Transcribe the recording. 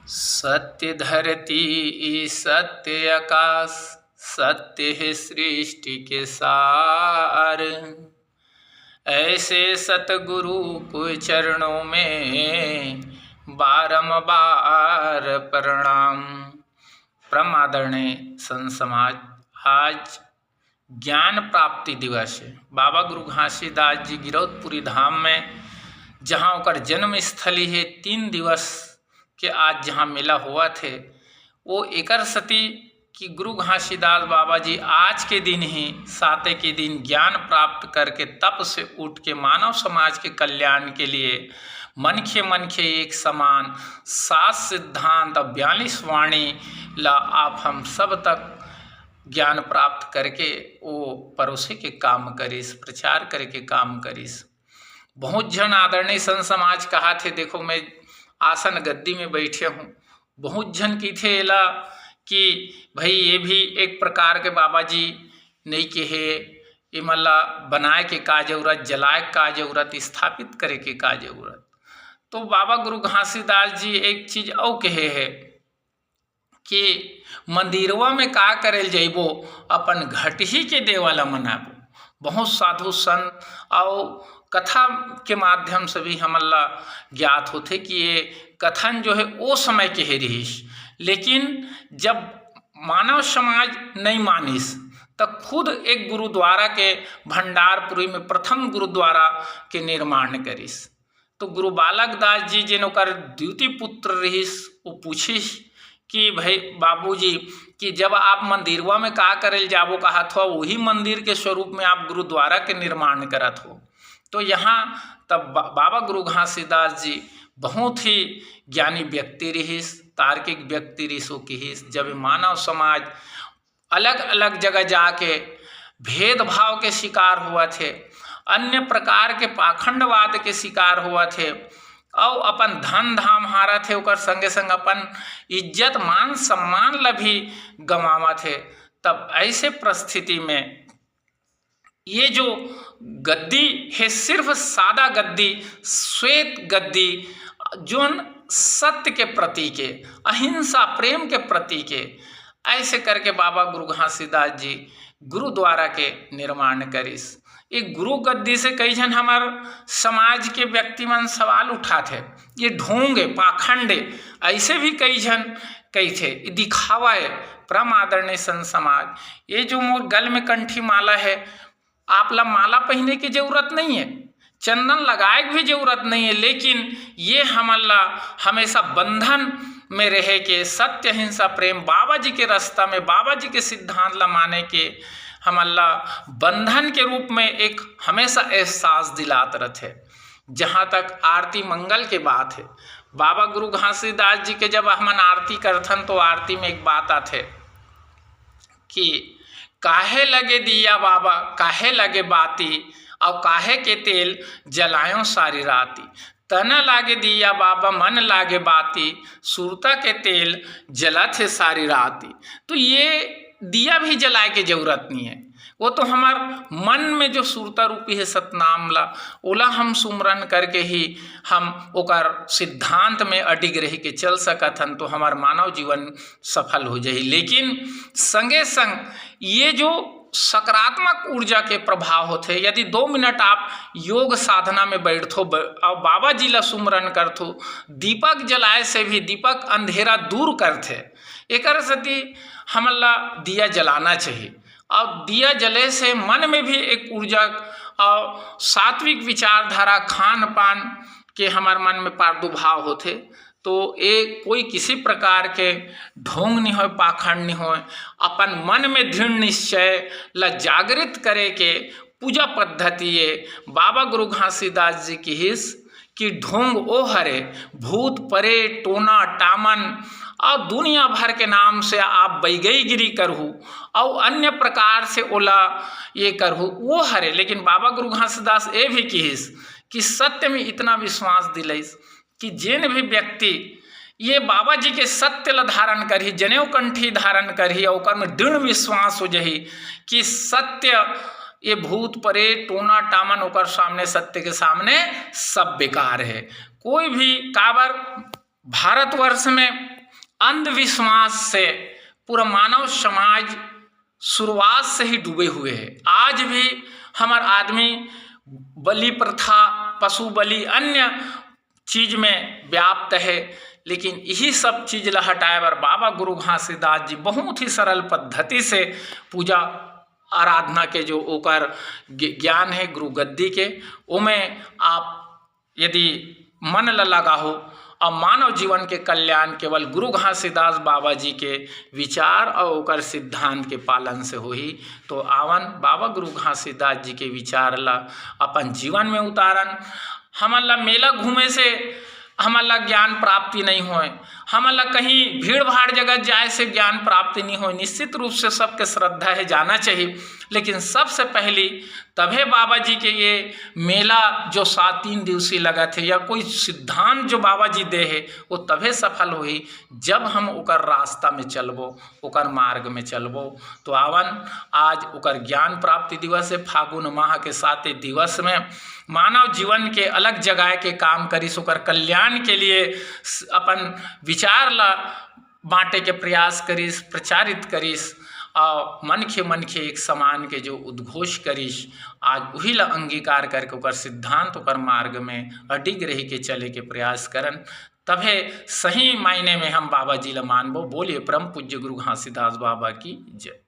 सत्य धरती सत्य आकाश, सत्य है सृष्टि के सार। ऐसे सतगुरु को चरणों में बारंबार प्रणाम। परम आदरणीय संत समाज, आज ज्ञान प्राप्ति दिवस है। बाबा गुरु घासीदास जी गिरौदपुरी धाम में, जहाँ ओकर जन्म स्थली है, 3 दिवस के आज जहाँ मेला हुआ थे, वो एकर सती कि गुरु घासीदास बाबा जी आज के दिन ही, साते के दिन ज्ञान प्राप्त करके तप से उठ के मानव समाज के कल्याण के लिए मनखे एक समान 7 सिद्धांत और 42 वाणी ला आप हम सब तक ज्ञान प्राप्त करके वो परोसे के काम करिस, प्रचार करके काम करिस। बहुत जन आदरणीय संत समाज कहा थे, देखो मैं आसन गद्दी में बैठे हूँ, बहुत जन की थे ला कि भाई ये भी एक प्रकार के बाबा जी नहीं के है, ये मल्ला बनाए के का जरूरत, जलाए का जरूरत, स्थापित करे के का जरूरत। तो बाबा गुरु घासीदास जी एक चीज और कहे है कि मंदिरवा में का करेल जइबो, अपन घट ही के देवाला मनाबो। बहुत साधु संत और कथा के माध्यम से भी हमला ज्ञात होते कि ये कथन जो है वो समय के है रहीश, लेकिन जब मानव समाज नहीं मानिस तब खुद एक गुरुद्वारा के भंडारपुरी में प्रथम गुरुद्वारा के निर्माण करिस। तो गुरु बालक दास जी जिन ओकर द्वितीय पुत्र रहीस, वो पूछिस कि भाई बाबूजी कि जब आप मंदिरवा में का करेल जाबो कहत हो, वही मंदिर के स्वरूप में आप गुरुद्वारा के निर्माण करत हो। तो यहाँ तब बाबा गुरु घासीदास जी बहुत ही ज्ञानी व्यक्ति रहीस, तार्किक व्यक्ति रहीसो कहिस। जब मानव समाज अलग अलग जगह जाके भेदभाव के शिकार हुआ थे, अन्य प्रकार के पाखंडवाद के शिकार हुआ थे और अपन धन धाम हारा थे, ओकर संगे संग अपन इज्जत मान सम्मान ला भी गंवावा थे। तब ऐसे परिस्थिति में ये जो गद्दी है, सिर्फ सादा गद्दी, श्वेत गद्दी, जोन सत्य के प्रतीक है, अहिंसा प्रेम के प्रतीक है, ऐसे करके बाबा गुरु घासीदास जी गुरुद्वारा के निर्माण करिस। एक गुरु गद्दी से कई जन हमार समाज के व्यक्ति मन सवाल उठाते, ये ढोंग है, पाखंड है, ऐसे भी कई जन कही थे, दिखावा है। परम आदरणीय संत समाज, ये जो मोर गल में कंठी माला है, आप ला माला पहनने की जरूरत नहीं है, चंदन लगाए की भी जरूरत नहीं है, लेकिन ये हमला हमेशा बंधन में रहे के सत्य अहिंसा प्रेम बाबा जी के रास्ता में, बाबा जी के सिद्धांत ला माने के हमला बंधन के रूप में एक हमेशा एहसास दिलात रहते। जहाँ तक आरती मंगल के बात है, बाबा गुरु घासीदास जी के जब हमन आरती करथन तो आरती में एक बात आते कि काहे लगे दिया बाबा, काहे लगे बाती, और काहे के तेल जलायो सारी राती। तना लागे दिया बाबा, मन लागे बाती, सुरता के तेल जलत है सारी राती। तो ये दिया भी जलाए के जरूरत नहीं है, वो तो हमार मन में जो सुरता रूपी है सतनाम ला, ओला हम सुमरन करके ही हम ओकर सिद्धांत में अडिग रह के चल सकथन, तो हमार मानव जीवन सफल हो जाए। लेकिन संगे संग ये जो सकारात्मक ऊर्जा के प्रभाव होते, यदि 2 मिनट आप योग साधना में बैठो और बाबा जी ला सुमरन करथो, दीपक जलाए से भी दीपक अंधेरा दूर करते। एकर सती हमला दिया जलाना चाहिए, और दिया जले से मन में भी एक ऊर्जा और सात्विक विचारधारा, खान पान के हमारे मन में प्रादुर्भाव होते। तो एक कोई किसी प्रकार के ढोंग नहीं हो, पाखंड नहीं हो, अपन मन में दृढ़ निश्चय ला जागृत करे के पूजा पद्धति ये बाबा गुरु घासीदास जी की हिस कि ढोंग ओ हरे भूत परे टोना टामन और दुनिया भर के नाम से आप बैगईगिरी करहु और अन्य प्रकार से ओला ये करहु वो हरे। लेकिन बाबा गुरु घासीदास ये भी कहिस कि सत्य में इतना विश्वास दिलैस कि जिन भी व्यक्ति ये बाबा जी के सत्य ला धारण करही, जनेऊ कंठी धारण करही, और में दृढ़ विश्वास हो जही कि सत्य ये भूत परे टोना टामन ओकर सामने, सत्य के सामने सब बेकार है। कोई भी काबर भारतवर्ष में अंधविश्वास से पूरा मानव समाज शुरुआत से ही डूबे हुए हैं। आज भी हमार आदमी बलि प्रथा, पशु बलि, अन्य चीज में व्याप्त है। लेकिन यही सब चीज ला हटाए बर बाबा गुरु घासीदास जी बहुत ही सरल पद्धति से पूजा आराधना के जो ओकर ज्ञान है गुरु गद्दी के, ओमें आप यदि मन ल लगाहो और मानव जीवन के कल्याण केवल गुरु घासीदास बाबा जी के विचार और ओकर सिद्धांत के पालन से होही। तो आवन बाबा गुरु घासीदास जी के विचार ला अपन जीवन में उतारन। हमन ला मेला घूमे से हमन ला ज्ञान प्राप्ति नहीं होए, हमन ला कहीं भीड़ भाड़ जगह जाए से ज्ञान प्राप्ति नहीं हो। निश्चित रूप से सबके श्रद्धा है, जाना चाहिए, लेकिन सबसे पहली तभे बाबा जी के ये मेला जो 7-3 दिवसीय लगा थे या कोई सिद्धांत जो बाबा जी दे है वो तभे सफल हुई जब हम ओकर रास्ता में चलबो, ओकर मार्ग में चलबो। तो आवन आज ओकर ज्ञान प्राप्ति दिवस है। फागुन माह के 7 दिवस में मानव जीवन के अलग जगह के काम करिस, ओकर कल्याण के लिए अपन विचार ला बांटे के प्रयास करिस, प्रचारित करिस और मन के एक समान के जो उद्घोष करिस, आज वही ला अंगीकार करके ओकर सिद्धांत, ओकर मार्ग में अडिग रही के चले के प्रयास करन। तभे सही मायने में हम बाबा जी ला मानबो। बोलिए परम पूज्य गुरु घासीदास बाबा की जय।